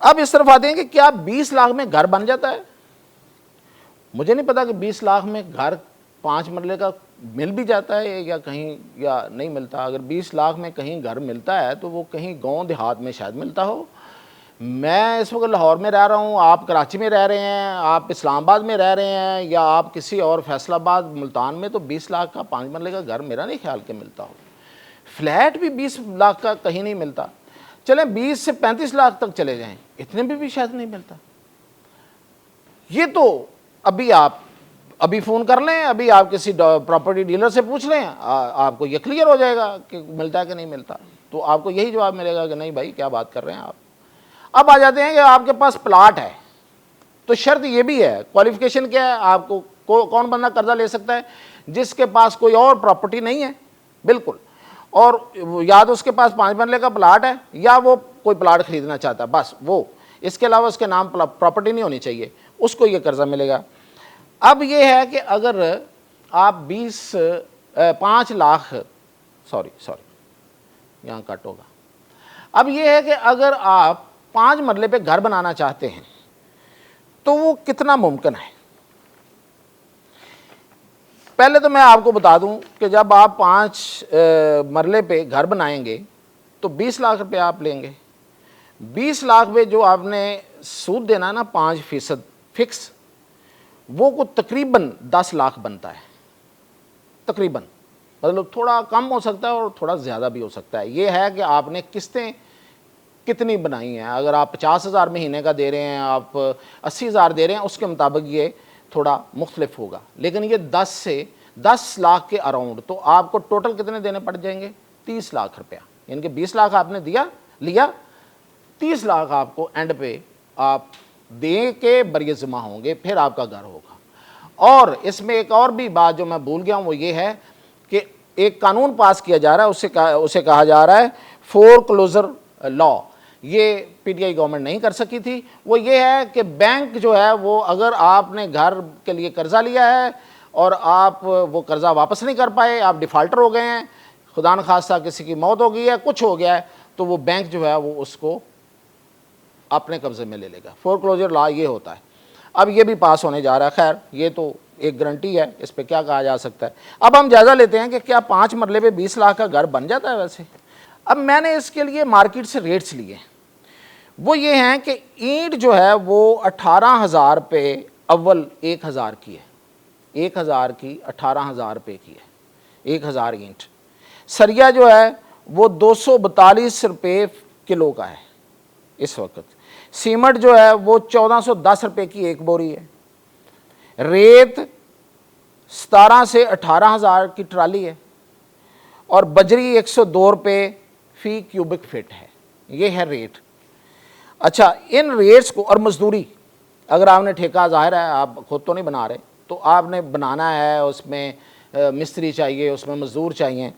اب اس طرف آتے ہیں کہ کیا 20 لاکھ میں گھر بن جاتا ہے؟ مجھے نہیں پتا کہ 20 لاکھ میں گھر 5 مرلے کا مل بھی جاتا ہے یا کہیں یا نہیں ملتا. اگر 20 لاکھ میں کہیں گھر ملتا ہے تو وہ کہیں گاؤں دیہات میں شاید ملتا ہو. میں اس وقت لاہور میں رہ رہا ہوں, آپ کراچی میں رہ رہے ہیں, آپ اسلام آباد میں رہ رہے ہیں, یا آپ کسی اور فیصل آباد ملتان میں, تو 20 لاکھ کا 5 مرلے کا گھر میرا نہیں خیال کہ ملتا ہو. فلیٹ بھی 20 لاکھ کا کہیں نہیں ملتا. چلیں 20 سے 35 لاکھ تک چلے جائیں, اتنے بھی شاید نہیں ملتا. یہ تو ابھی آپ ابھی فون کر لیں, ابھی آپ کسی پراپرٹی ڈیلر سے پوچھ لیں, آپ کو یہ کلیئر ہو جائے گا کہ ملتا ہے کہ نہیں ملتا. تو آپ کو یہی جواب ملے گا کہ نہیں بھائی کیا بات کر رہے ہیں آپ. اب آ جاتے ہیں کہ آپ کے پاس پلاٹ ہے, تو شرط یہ بھی ہے, کوالیفیکیشن کیا ہے, آپ کو کون بندہ قرضہ لے سکتا ہے؟ جس کے پاس کوئی اور پراپرٹی نہیں ہے بالکل, اور یا تو اس کے پاس 5 مرلے کا پلاٹ ہے یا وہ کوئی پلاٹ خریدنا چاہتا ہے, بس وہ, اس کے علاوہ اس کے نام پراپرٹی نہیں ہونی چاہیے, اس کو یہ قرضہ ملے گا. اب یہ ہے کہ اگر آپ 5 لاکھ سوری یہاں کٹ ہوگا. اب یہ ہے کہ اگر آپ 5 مرلے پہ گھر بنانا چاہتے ہیں تو وہ کتنا ممکن ہے؟ پہلے تو میں آپ کو بتا دوں کہ جب آپ 5 مرلے پہ گھر بنائیں گے تو 20 لاکھ روپے آپ لیں گے. 20 لاکھ پہ جو آپ نے سود دینا ہے نا 5% فکس, وہ کو تقریباً 10 لاکھ بنتا ہے. تقریباً مطلب تھوڑا کم ہو سکتا ہے اور تھوڑا زیادہ بھی ہو سکتا ہے. یہ ہے کہ آپ نے قسطیں کتنی بنائی ہیں. اگر آپ 50,000 مہینے کا دے رہے ہیں, آپ 80,000 دے رہے ہیں, اس کے مطابق یہ تھوڑا مختلف ہوگا. لیکن یہ 10 لاکھ کے اراؤنڈ, تو آپ کو ٹوٹل کتنے دینے پڑ جائیں گے؟ 30 لاکھ روپیہ. یعنی کہ 20 لاکھ آپ نے لیا, 30 لاکھ آپ کو اینڈ پہ آپ دے کے بری ذمہ ہوں گے, پھر آپ کا گھر ہوگا. اور اس میں ایک اور بھی بات جو میں بھول گیا ہوں, وہ یہ ہے کہ ایک قانون پاس کیا جا رہا ہے, اسے کہا جا رہا ہے فور کلوزر لا. یہ پی ٹی آئی گورنمنٹ نہیں کر سکی تھی. وہ یہ ہے کہ بینک جو ہے وہ, اگر آپ نے گھر کے لیے قرضہ لیا ہے اور آپ وہ قرضہ واپس نہیں کر پائے, آپ ڈیفالٹر ہو گئے ہیں, خدا نخواستہ کسی کی موت ہو گئی ہے, کچھ ہو گیا ہے, تو وہ بینک جو ہے وہ اس کو اپنے قبضے میں لے لے گا. فور کلوزر لا یہ ہوتا ہے. اب یہ بھی پاس ہونے جا رہا ہے. خیر یہ تو ایک گارنٹی ہے, اس پہ کیا کہا جا سکتا ہے. اب ہم جائزہ لیتے ہیں کہ کیا 5 مرلے پہ 20 لاکھ کا گھر بن جاتا ہے ویسے. اب میں نے اس کے لیے مارکیٹ سے ریٹس لیے, وہ یہ ہیں کہ اینٹ جو ہے وہ 18,000 پہ اول 1,000 کی ہے, 1,000 کی 18,000 روپے کی ہے 1,000 اینٹ. سریا جو ہے وہ 242 روپے کلو کا ہے اس وقت. سیمنٹ جو ہے وہ 1410 روپے کی ایک بوری ہے. ریت 17 سے 18,000 کی ٹرالی ہے, اور بجری 102 روپے فی کیوبک فٹ ہے. یہ ہے ریٹ. اچھا ان ریٹس کو, اور مزدوری, اگر آپ نے ٹھیکہ, ظاہر ہے آپ خود تو نہیں بنا رہے, تو آپ نے بنانا ہے, اس میں مستری چاہیے, اس میں مزدور چاہیے.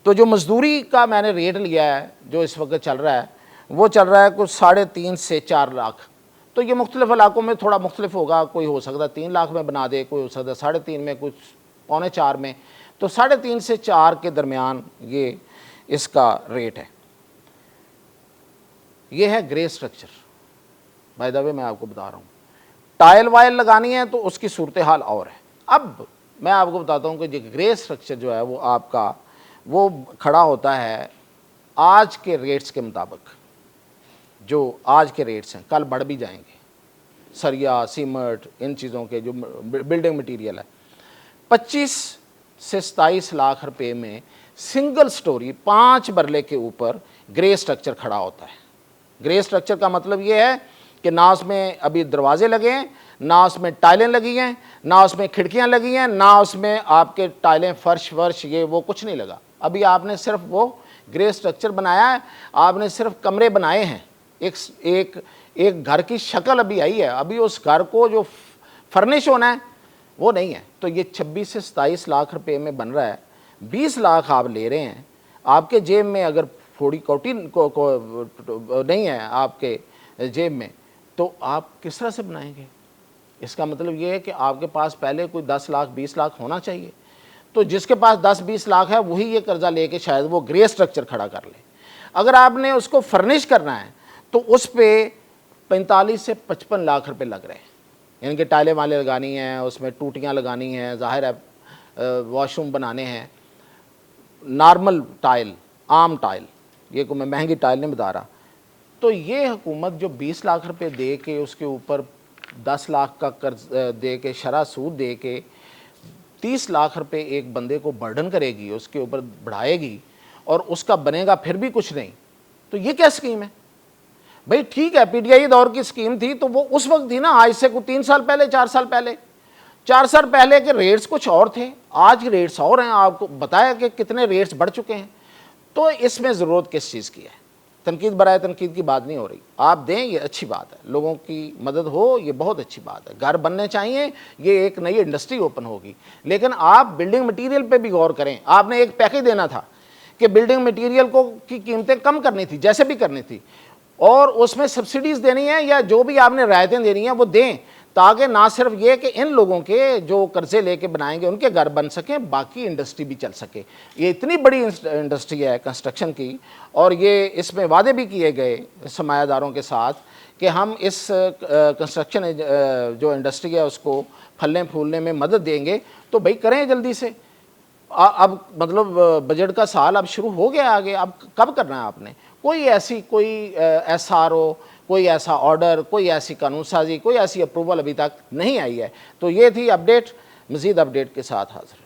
تو جو مزدوری کا میں نے ریٹ لیا ہے جو اس وقت چل رہا ہے, وہ چل رہا ہے کچھ 3.5 سے 4 لاکھ. تو یہ مختلف علاقوں میں تھوڑا مختلف ہوگا, کوئی ہو سکتا ہے 3 لاکھ میں بنا دے, کوئی ہو سکتا ہے 3.5 میں, کچھ 3.25 میں. تو 3.5 سے 4 کے درمیان یہ اس کا ریٹ ہے. یہ ہے گرے سٹرکچر. بائی دا وے میں آپ کو بتا رہا ہوں, ٹائل وائل لگانی ہے تو اس کی صورتحال اور ہے. اب میں آپ کو بتاتا ہوں کہ یہ گرے سٹرکچر جو ہے وہ آپ کا وہ کھڑا ہوتا ہے آج کے ریٹس کے مطابق. جو آج کے ریٹس ہیں کل بڑھ بھی جائیں گے. سریا, سیمنٹ, ان چیزوں کے جو بلڈنگ مٹیریل ہے, 25 سے 27 لاکھ روپے میں سنگل سٹوری 5 مرلے کے اوپر گرے سٹرکچر کھڑا ہوتا ہے. گرے سٹرکچر کا مطلب یہ ہے کہ نہ اس میں ابھی دروازے لگے ہیں, نہ اس میں ٹائلیں لگی ہیں, نہ اس میں کھڑکیاں لگی ہیں, نہ اس میں آپ کے ٹائلیں, فرش یہ وہ کچھ نہیں لگا. ابھی آپ نے صرف وہ گرے سٹرکچر بنایا ہے, آپ نے صرف کمرے بنائے ہیں, ایک گھر کی شکل ابھی آئی ہے. ابھی اس گھر کو جو فرنش ہونا ہے وہ نہیں ہے. تو یہ 26 سے 27 لاکھ روپے میں بن رہا ہے. 20 لاکھ آپ لے رہے ہیں, آپ کے جیب میں اگر تھوڑی کوٹی نہیں ہے آپ کے جیب میں, تو آپ کس طرح سے بنائیں گے؟ اس کا مطلب یہ ہے کہ آپ کے پاس پہلے کوئی 10 لاکھ 20 لاکھ ہونا چاہیے. تو جس کے پاس 10-20 لاکھ ہے وہی یہ قرضہ لے کے شاید وہ گرے سٹرکچر کھڑا کر لے. اگر آپ نے اس کو فرنش کرنا ہے تو اس پہ 45 سے 55 لاکھ روپے لگ رہے ہیں. یعنی کہ ٹائلیں والے لگانی ہیں, اس میں ٹوٹیاں لگانی ہیں, ظاہر ہے واش روم بنانے ہیں. نارمل ٹائل, عام ٹائل, یہ کو میں مہنگی ٹائل نہیں بتا رہا. تو یہ حکومت جو 20 لاکھ روپے دے کے, اس کے اوپر 10 لاکھ کا قرض دے کے, شرح سود دے کے 30 لاکھ روپے ایک بندے کو برڈن کرے گی, اس کے اوپر بڑھائے گی, اور اس کا بنے گا پھر بھی کچھ نہیں, تو یہ کیا اسکیم ہے بھئی؟ ٹھیک ہے پی ٹی آئی دور کی اسکیم تھی تو وہ اس وقت تھی نا, آج سے کوئی 3 سال پہلے, 4 سال پہلے. 4 سال پہلے کے ریٹس کچھ اور تھے, آج کے ریٹس اور ہیں. آپ کو بتایا کہ کتنے ریٹس بڑھ چکے ہیں. تو اس میں ضرورت کس چیز کی ہے؟ تنقید برائے تنقید کی بات نہیں ہو رہی. آپ دیں, یہ اچھی بات ہے, لوگوں کی مدد ہو, یہ بہت اچھی بات ہے. گھر بننے چاہیے, یہ ایک نئی انڈسٹری اوپن ہوگی. لیکن آپ بلڈنگ مٹیریل پہ بھی غور کریں. آپ نے ایک پیکیج دینا تھا کہ بلڈنگ مٹیریل کی قیمتیں کم کرنی تھی, جیسے بھی کرنی تھی, اور اس میں سبسڈیز دینی ہے, یا جو بھی آپ نے رعایتیں دینی ہیں وہ دیں, تاکہ نہ صرف یہ کہ ان لوگوں کے جو قرضے لے کے بنائیں گے ان کے گھر بن سکیں, باقی انڈسٹری بھی چل سکے. یہ اتنی بڑی انڈسٹری ہے کنسٹرکشن کی, اور یہ اس میں وعدے بھی کیے گئے سرمایہ داروں کے ساتھ کہ ہم اس کنسٹرکشن جو انڈسٹری ہے اس کو پھلنے پھولنے میں مدد دیں گے. تو بھئی کریں جلدی سے. اب مطلب بجٹ کا سال اب شروع ہو گیا آگے, اب کب کرنا ہے آپ نے؟ کوئی ایس آر او, کوئی ایسا آرڈر, کوئی ایسی قانون سازی, کوئی ایسی اپروول ابھی تک نہیں آئی ہے. تو یہ تھی اپڈیٹ. مزید اپڈیٹ کے ساتھ حاضر.